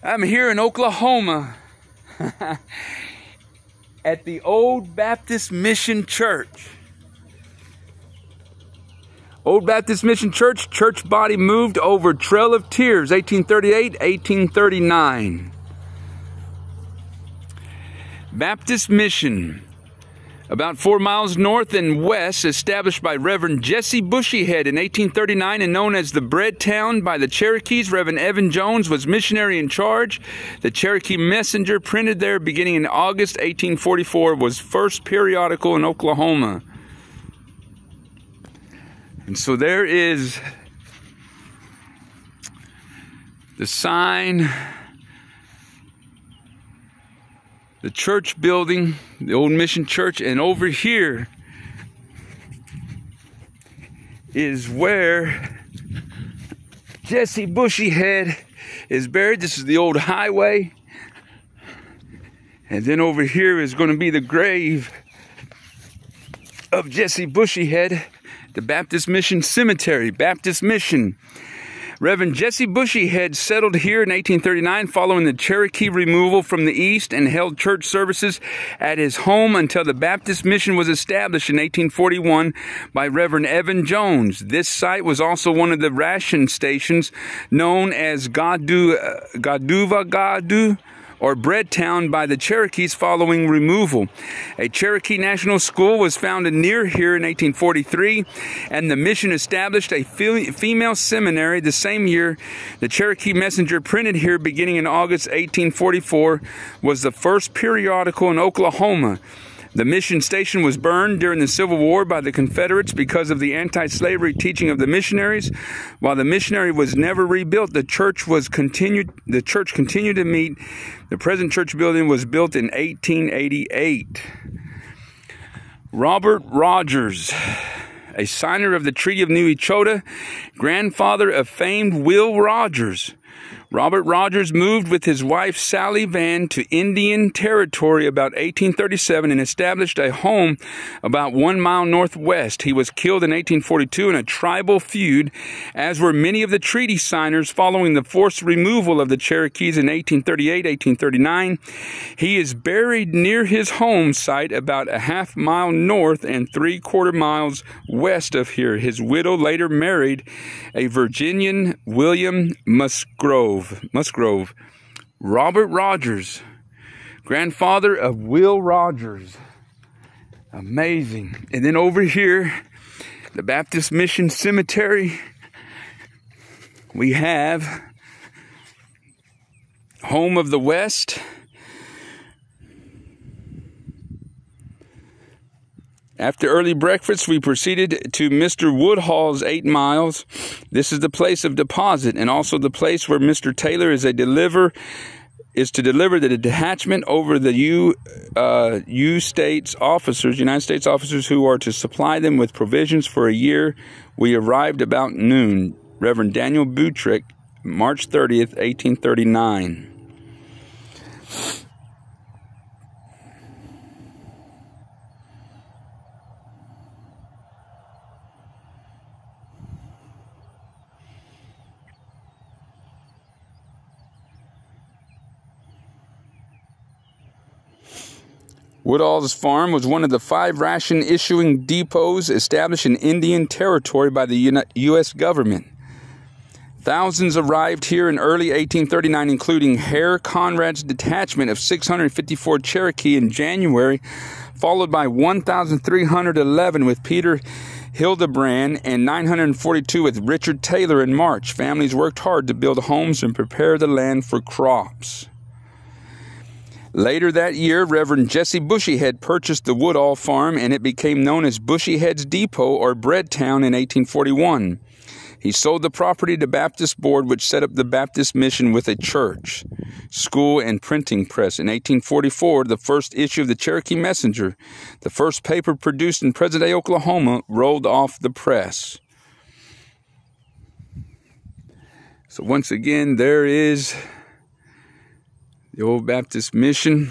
I'm here in Oklahoma at the Old Baptist Mission Church. Old Baptist Mission Church, church body moved over Trail of Tears, 1838, 1839. Baptist Mission, about 4 miles north and west, established by Reverend Jesse Bushyhead in 1839 and known as the Bread Town by the Cherokees. Reverend Evan Jones was missionary in charge. The Cherokee Messenger, printed there beginning in August 1844, was first periodical in Oklahoma. And so there is the sign, the church building, the old mission church, and over here is where Jesse Bushyhead is buried. This is the old highway. And then over here is going to be the grave of Jesse Bushyhead, the Baptist Mission Cemetery, Baptist Mission. Reverend Jesse Bushyhead settled here in 1839 following the Cherokee removal from the east and held church services at his home until the Baptist Mission was established in 1841 by Reverend Evan Jones. This site was also one of the ration stations known as Gadu or Bread Town by the Cherokees following removal. A Cherokee National School was founded near here in 1843, and the mission established a female seminary the same year. The Cherokee Messenger, printed here beginning in August 1844, was the first periodical in Oklahoma. The mission station was burned during the Civil War by the Confederates because of the anti-slavery teaching of the missionaries. While the missionary was never rebuilt, the church continued to meet. The present church building was built in 1888. Robert Rogers, a signer of the Treaty of New Echota, grandfather of famed Will Rogers. Robert Rogers moved with his wife Sally Van to Indian Territory about 1837 and established a home about 1 mile northwest. He was killed in 1842 in a tribal feud, as were many of the treaty signers following the forced removal of the Cherokees in 1838, 1839. He is buried near his home site about a half mile north and 3/4 miles west of here. His widow later married a Virginian, William Musgrove. Robert Rogers, grandfather of Will Rogers. Amazing. And then over here, the Baptist Mission Cemetery, we have Home of the West. After early breakfast, we proceeded to Mr. Woodhall's 8 miles. This is the place of deposit and also the place where Mr. Taylor is to deliver the detachment over the United States officers who are to supply them with provisions for a year. We arrived about noon. Reverend Daniel Buttrick, March 30th, 1839. Woodall's farm was one of the 5 ration-issuing depots established in Indian Territory by the U.S. government. Thousands arrived here in early 1839, including Herr Conrad's detachment of 654 Cherokee in January, followed by 1,311 with Peter Hildebrand and 942 with Richard Taylor in March. Families worked hard to build homes and prepare the land for crops. Later that year, Reverend Jesse Bushyhead purchased the Woodall farm, and it became known as Bushyhead's Depot or Bread Town in 1841. He sold the property to Baptist Board, which set up the Baptist Mission with a church, school, and printing press. In 1844, the first issue of the Cherokee Messenger, the first paper produced in present-day Oklahoma, rolled off the press. So once again, there is the Old Baptist Mission.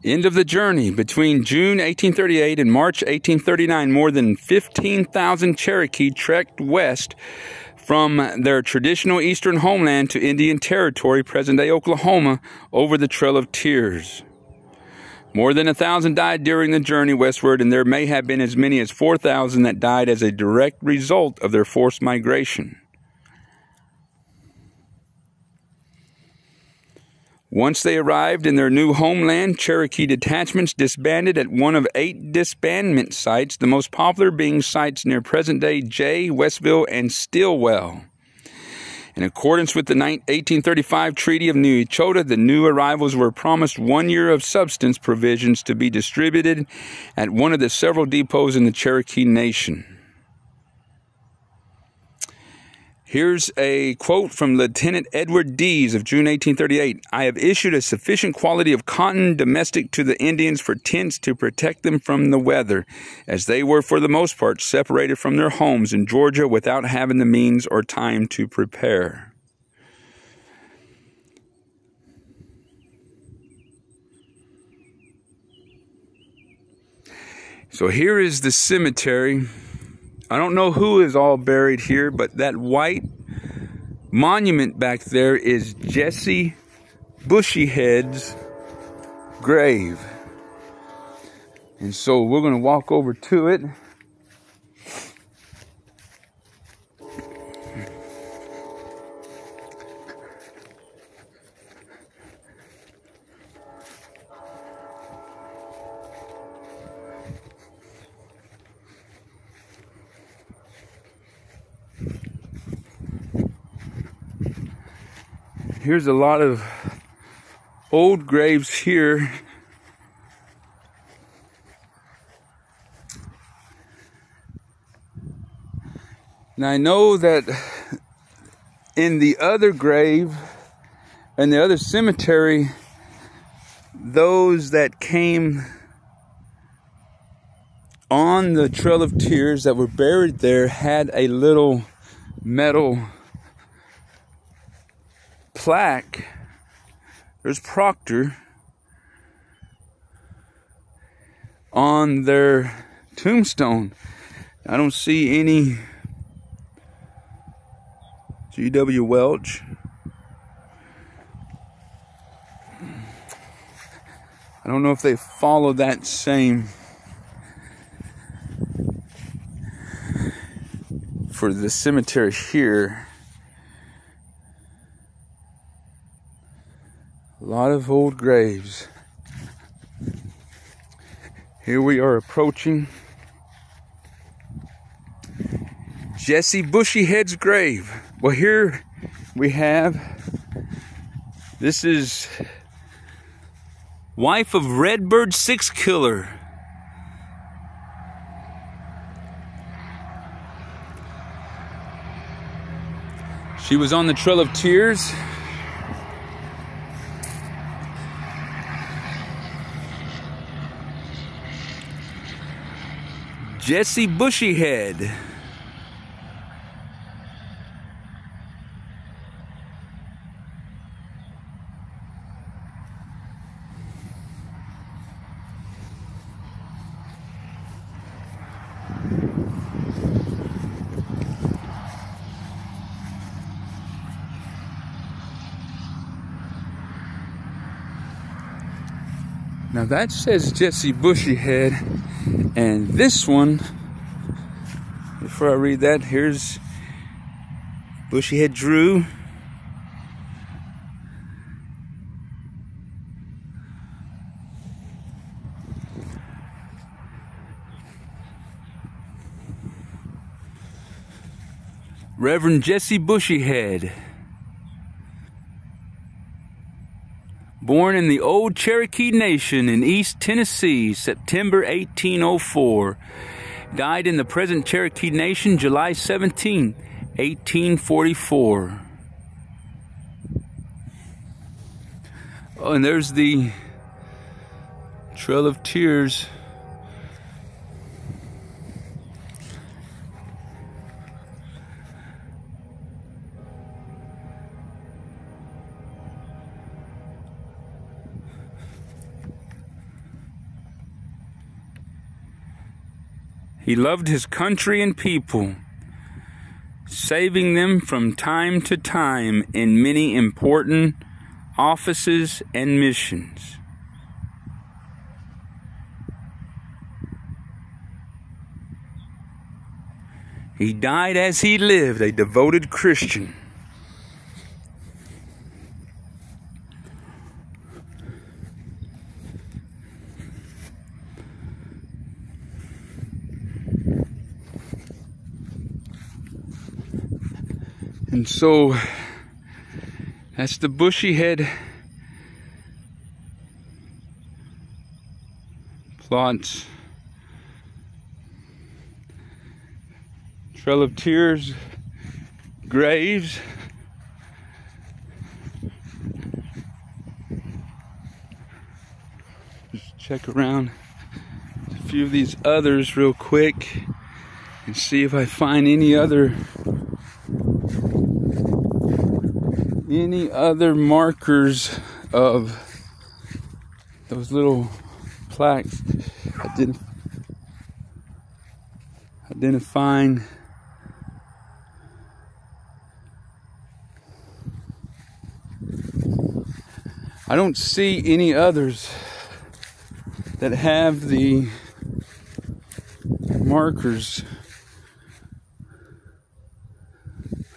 End of the journey. Between June 1838 and March 1839, more than 15,000 Cherokee trekked west from their traditional eastern homeland to Indian Territory, present-day Oklahoma, over the Trail of Tears. More than 1,000 died during the journey westward, and there may have been as many as 4,000 that died as a direct result of their forced migration. Once they arrived in their new homeland, Cherokee detachments disbanded at one of 8 disbandment sites, the most popular being sites near present-day Jay, Westville, and Stillwell. In accordance with the 1835 Treaty of New Echota, the new arrivals were promised 1 year of subsistence provisions to be distributed at one of the several depots in the Cherokee Nation. Here's a quote from Lieutenant Edward Dees of June 1838. "I have issued a sufficient quantity of cotton domestic to the Indians for tents to protect them from the weather, as they were for the most part separated from their homes in Georgia without having the means or time to prepare." So here is the cemetery. I don't know who is all buried here, but that white monument back there is Jesse Bushyhead's grave. And so we're going to walk over to it. Here's a lot of old graves here. And I know that in the other grave, in the other cemetery, those that came on the Trail of Tears that were buried there had a little metal plaque. There's Proctor on their tombstone. I don't see any G.W. Welch. I don't know if they follow that same for the cemetery here. A lot of old graves. Here we are approaching Jesse Bushyhead's grave. Well, here we have, this is wife of Redbird Six Killer. She was on the Trail of Tears. Jesse Bushyhead. Now that says Jesse Bushyhead, and this one, before I read that, here's Bushyhead Drew. Reverend Jesse Bushyhead. Born in the old Cherokee Nation in East Tennessee, September 1804. Died in the present Cherokee Nation, July 17, 1844. Oh, and there's the Trail of Tears. He loved his country and people, saving them from time to time in many important offices and missions. He died as he lived, a devoted Christian. And so, that's the Bushyhead plots. Trail of Tears, graves. Just check around a few of these others real quick and see if I find any other markers of those little plaques identifying I don't see any others that have the markers.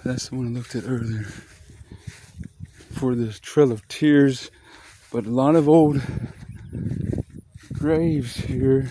That's the one I looked at earlier for this Trail of Tears, but a lot of old graves here.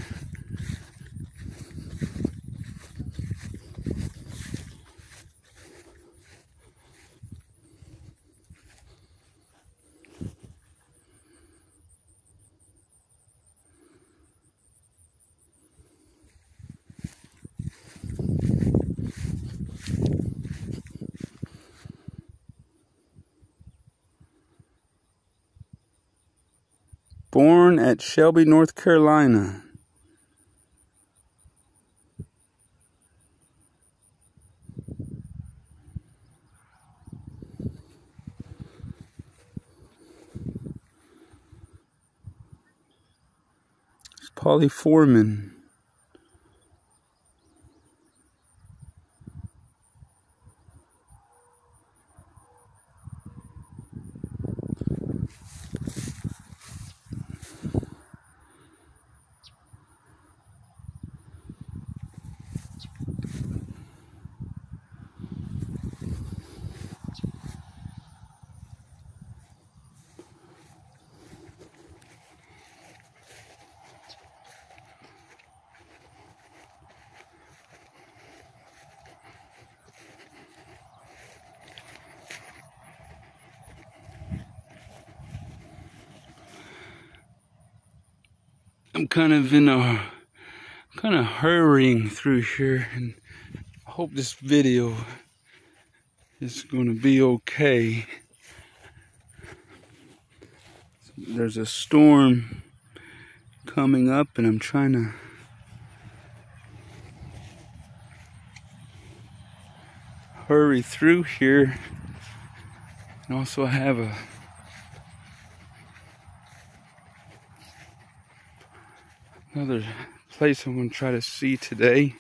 Born at Shelby, North Carolina. It's Polly Foreman. I'm kind of hurrying through here, and I hope this video is going to be okay. There's a storm coming up, and I'm trying to hurry through here. And also I have another place I'm going to try to see today.